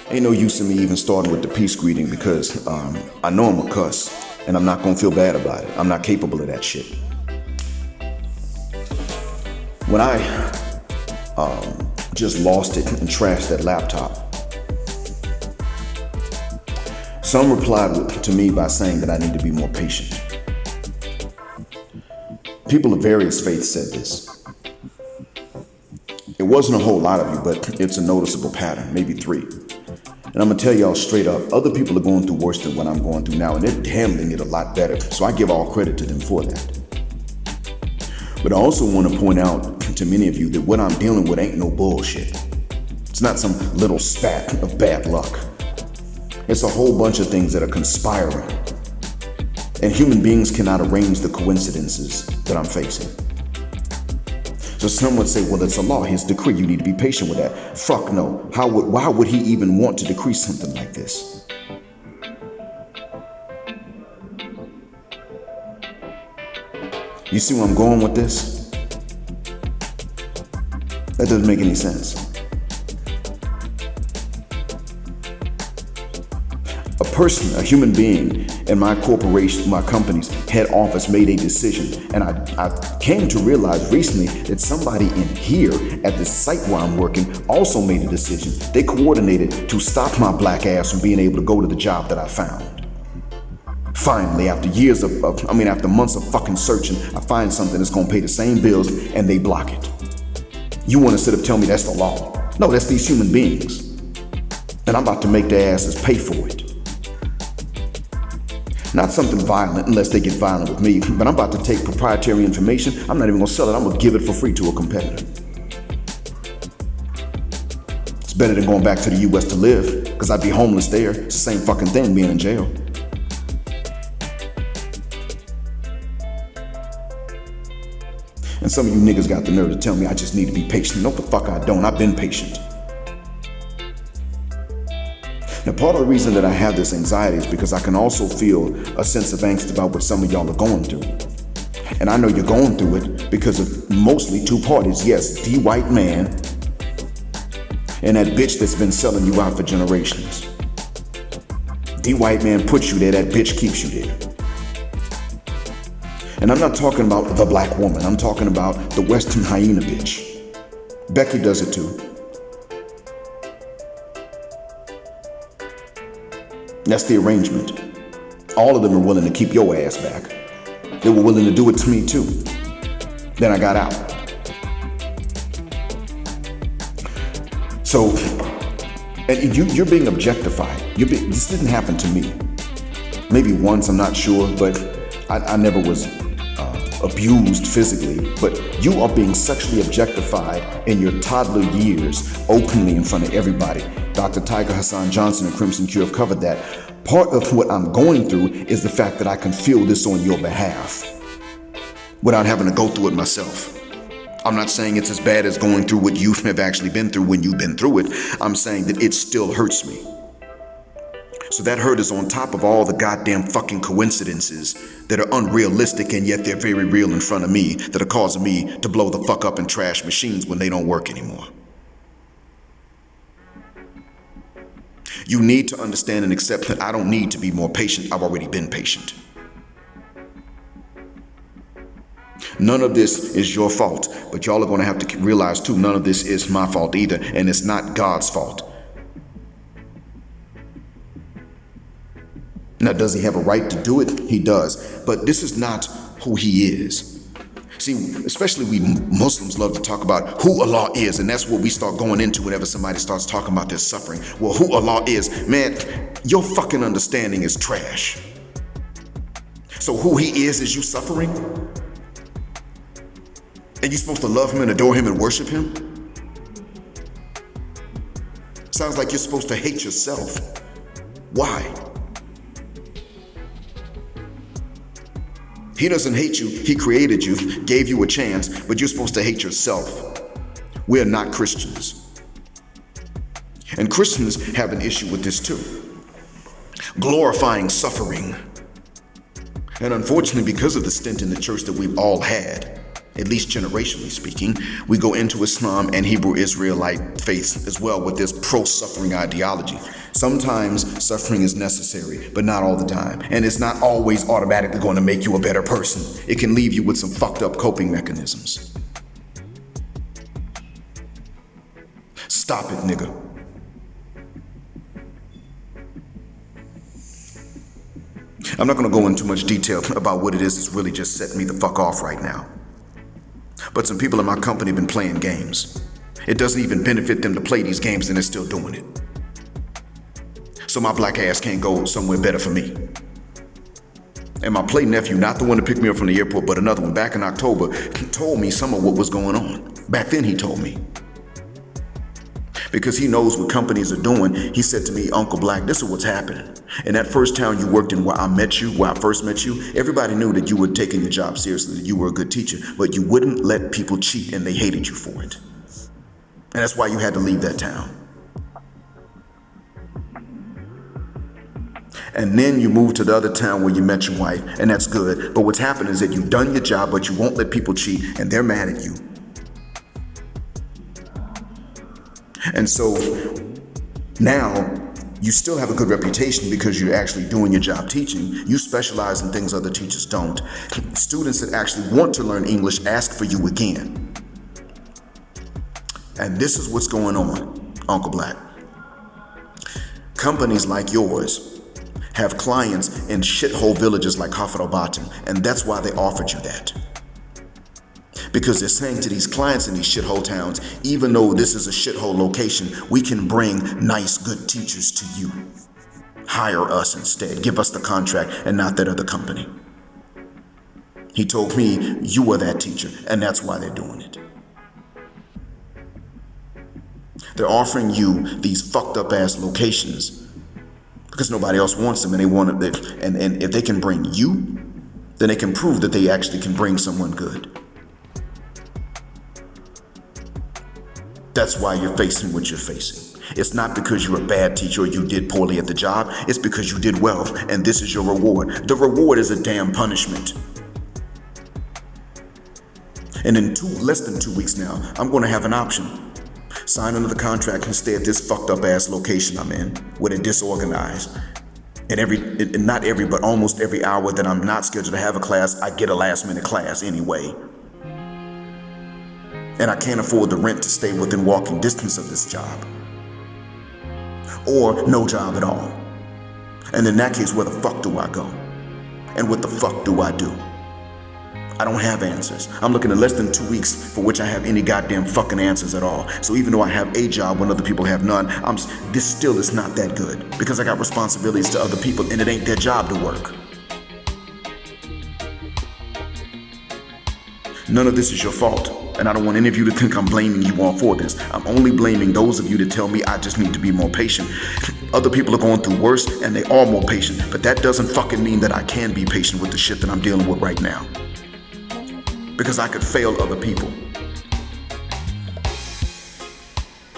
Ain't no use in me even starting with the peace greeting because I know I'm a cuss and I'm not gonna feel bad about it. I'm not capable of that shit. When I just lost it and trashed that laptop, some replied to me by saying that I need to be more patient. People of various faiths said this. It wasn't a whole lot of you, but it's a noticeable pattern, maybe 3. And I'm gonna tell y'all straight up, other people are going through worse than what I'm going through now, and they're handling it a lot better. So I give all credit to them for that. But I also want to point out to many of you that what I'm dealing with ain't no bullshit. It's not some little spat of bad luck. It's a whole bunch of things that are conspiring. And human beings cannot arrange the coincidences that I'm facing. So some would say, well, it's a law, his decree, you need to be patient with that. Fuck no. Why would he even want to decree something like this? You see where I'm going with this? That doesn't make any sense. A person, a human being, in my corporation, my company's head office made a decision. And I came to realize recently that somebody in here at the site where I'm working also made a decision. They coordinated to stop my black ass from being able to go to the job that I found. Finally, after years after months of fucking searching, I find something that's gonna pay the same bills and they block it. You wanna sit up and tell me that's the law? No, that's these human beings. And I'm about to make their asses pay for it. Not something violent unless they get violent with me, but I'm about to take proprietary information. I'm not even gonna sell it, I'm gonna give it for free to a competitor. It's better than going back to the US to live, because I'd be homeless there. It's the same fucking thing being in jail. And some of you niggas got the nerve to tell me I just need to be patient. No, the fuck I don't, I've been patient. Now, part of the reason that I have this anxiety is because I can also feel a sense of angst about what some of y'all are going through. And I know you're going through it because of mostly 2 parties. Yes, the white man and that bitch that's been selling you out for generations. The white man puts you there, that bitch keeps you there. And I'm not talking about the black woman, I'm talking about the Western hyena bitch. Becky does it too. That's the arrangement. All of them are willing to keep your ass back. They were willing to do it to me too. Then I got out. So, and you're being objectified. This didn't happen to me. Maybe once, I'm not sure, but I never was abused physically. But you are being sexually objectified in your toddler years, openly in front of everybody. Dr. Tiger Hassan Johnson and Crimson Cure have covered that. Part of what I'm going through is the fact that I can feel this on your behalf without having to go through it myself. I'm not saying it's as bad as going through what you have actually been through when you've been through it. I'm saying that it still hurts me. So that hurt is on top of all the goddamn fucking coincidences that are unrealistic and yet they're very real in front of me that are causing me to blow the fuck up and trash machines when they don't work anymore. You need to understand and accept that I don't need to be more patient. I've already been patient. None of this is your fault, but y'all are going to have to realize too, none of this is my fault either, and it's not God's fault. Now, does he have a right to do it? He does, but this is not who he is. See, especially we Muslims love to talk about who Allah is, and that's what we start going into whenever somebody starts talking about their suffering. Well, who Allah is, man, your fucking understanding is trash. So who he is you suffering? And you're supposed to love him and adore him and worship him? Sounds like you're supposed to hate yourself. Why? He doesn't hate you. He created you, gave you a chance, but you're supposed to hate yourself. We're not Christians. And Christians have an issue with this too. Glorifying suffering. And unfortunately, because of the stint in the church that we've all had, at least generationally speaking. We go into Islam and Hebrew Israelite faiths as well with this pro-suffering ideology. Sometimes suffering is necessary, but not all the time. And it's not always automatically going to make you a better person. It can leave you with some fucked up coping mechanisms. Stop it, nigga. I'm not going to go into much detail about what it is that's really just setting me the fuck off right now. But some people in my company have been playing games. It doesn't even benefit them to play these games, and they're still doing it. So my black ass can't go somewhere better for me. And my play nephew, not the one that picked me up from the airport, but another one back in October, told me some of what was going on. Back then he told me. Because he knows what companies are doing, he said to me, Uncle Black, this is what's happening. In that first town you worked in where I first met you, everybody knew that you were taking your job seriously, that you were a good teacher, but you wouldn't let people cheat and they hated you for it. And that's why you had to leave that town. And then you moved to the other town where you met your wife, and that's good. But what's happened is that you've done your job, but you won't let people cheat, and they're mad at you. And so now you still have a good reputation because you're actually doing your job teaching. You specialize in things other teachers don't. Students that actually want to learn English ask for you again. And this is what's going on, Uncle Black. Companies like yours have clients in shithole villages like Hafarobatim, and that's why they offered you that. Because they're saying to these clients in these shithole towns, even though this is a shithole location, we can bring nice, good teachers to you. Hire us instead. Give us the contract and not that other company. He told me you were that teacher, and that's why they're doing it. They're offering you these fucked up ass locations because nobody else wants them, and they want it. And if they can bring you, then they can prove that they actually can bring someone good. That's why you're facing what you're facing. It's not because you're a bad teacher or you did poorly at the job. It's because you did well, and this is your reward. The reward is a damn punishment. And in less than 2 weeks now, I'm going to have an option. Sign another contract and stay at this fucked up ass location I'm in, where they're disorganized. And but almost every hour that I'm not scheduled to have a class, I get a last minute class anyway. And I can't afford the rent to stay within walking distance of this job. Or no job at all. And in that case, where the fuck do I go? And what the fuck do I do? I don't have answers. I'm looking at less than 2 weeks for which I have any goddamn fucking answers at all. So even though I have a job when other people have none, this still is not that good. Because I got responsibilities to other people and it ain't their job to work. None of this is your fault. And I don't want any of you to think I'm blaming you all for this. I'm only blaming those of you that tell me I just need to be more patient. Other people are going through worse and they are more patient. But that doesn't fucking mean that I can be patient with the shit that I'm dealing with right now. Because I could fail other people.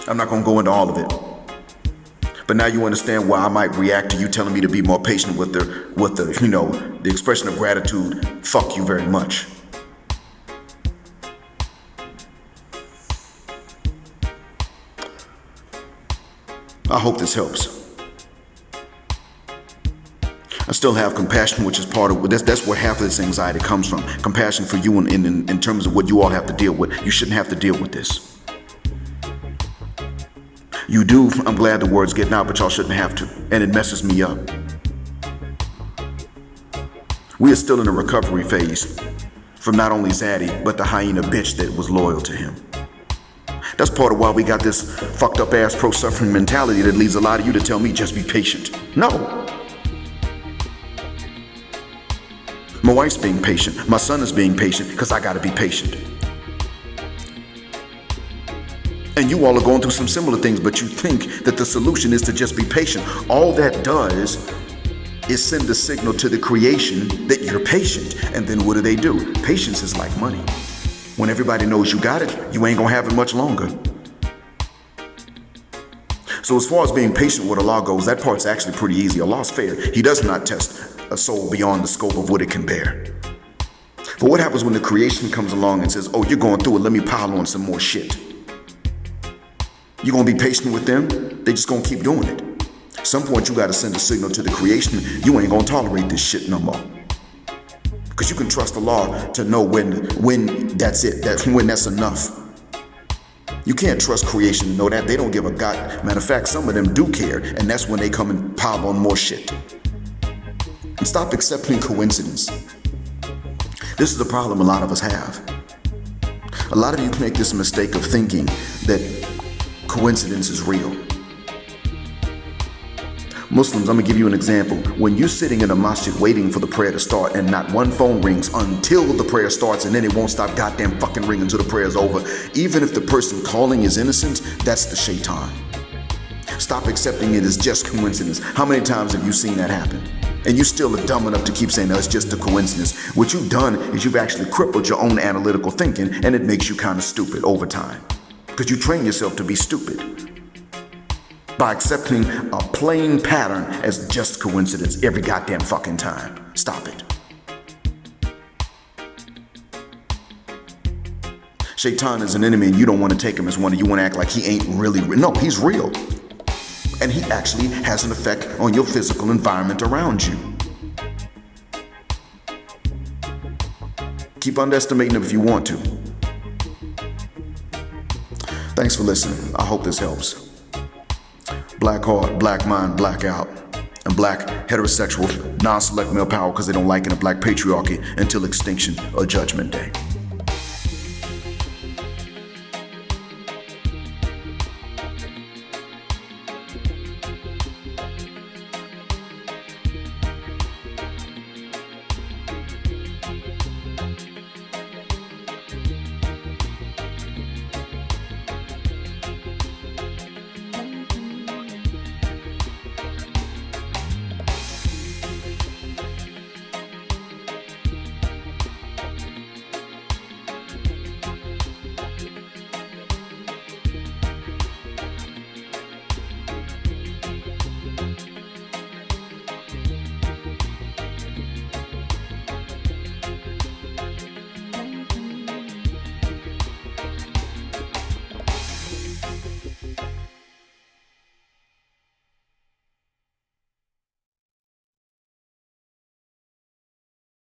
I'm not going to go into all of it. But now you understand why I might react to you telling me to be more patient with the expression of gratitude. Fuck you very much. I hope this helps. I still have compassion, which is part of that's where half of this anxiety comes from. Compassion for you in terms of what you all have to deal with. You shouldn't have to deal with this. You do. I'm glad the word's getting out, but y'all shouldn't have to. And it messes me up. We are still in a recovery phase from not only Zaddy, but the hyena bitch that was loyal to him. That's part of why we got this fucked up ass pro-suffering mentality that leads a lot of you to tell me just be patient. No. My wife's being patient. My son is being patient because I gotta be patient. And you all are going through some similar things, but you think that the solution is to just be patient. All that does is send a signal to the creation that you're patient. And then what do? Patience is like money. When everybody knows you got it, you ain't gonna have it much longer. So as far as being patient with Allah goes, that part's actually pretty easy. Allah's fair. He does not test a soul beyond the scope of what it can bear. But what happens when the creation comes along and says, oh, you're going through it, let me pile on some more shit? You're going to be patient with them? They just going to keep doing it. At some point, you got to send a signal to the creation, you ain't going to tolerate this shit no more. Because you can trust the law to know when that's it, when that's enough. You can't trust creation to know that. They don't give a god. Matter of fact, some of them do care, and that's when they come and pile on more shit. And stop accepting coincidence. This is the problem a lot of us have. A lot of you make this mistake of thinking that coincidence is real. Muslims, I'm gonna give you an example. When you're sitting in a masjid waiting for the prayer to start and not one phone rings until the prayer starts, and then it won't stop goddamn fucking ringing until the prayer's over, even if the person calling is innocent, that's the shaitan. Stop accepting it as just coincidence. How many times have you seen that happen? And you still are dumb enough to keep saying, no, it's just a coincidence. What you've done is you've actually crippled your own analytical thinking, and it makes you kind of stupid over time. Because you train yourself to be stupid by accepting a plain pattern as just coincidence every goddamn fucking time. Stop it. Shaitan is an enemy, and you don't want to take him as one, and you want to act like he ain't really real. No, he's real. And he actually has an effect on your physical environment around you. Keep underestimating him if you want to. Thanks for listening. I hope this helps. Black heart, black mind, black out. And black heterosexual, non-select male power because they don't like it in a black patriarchy until extinction or judgment day.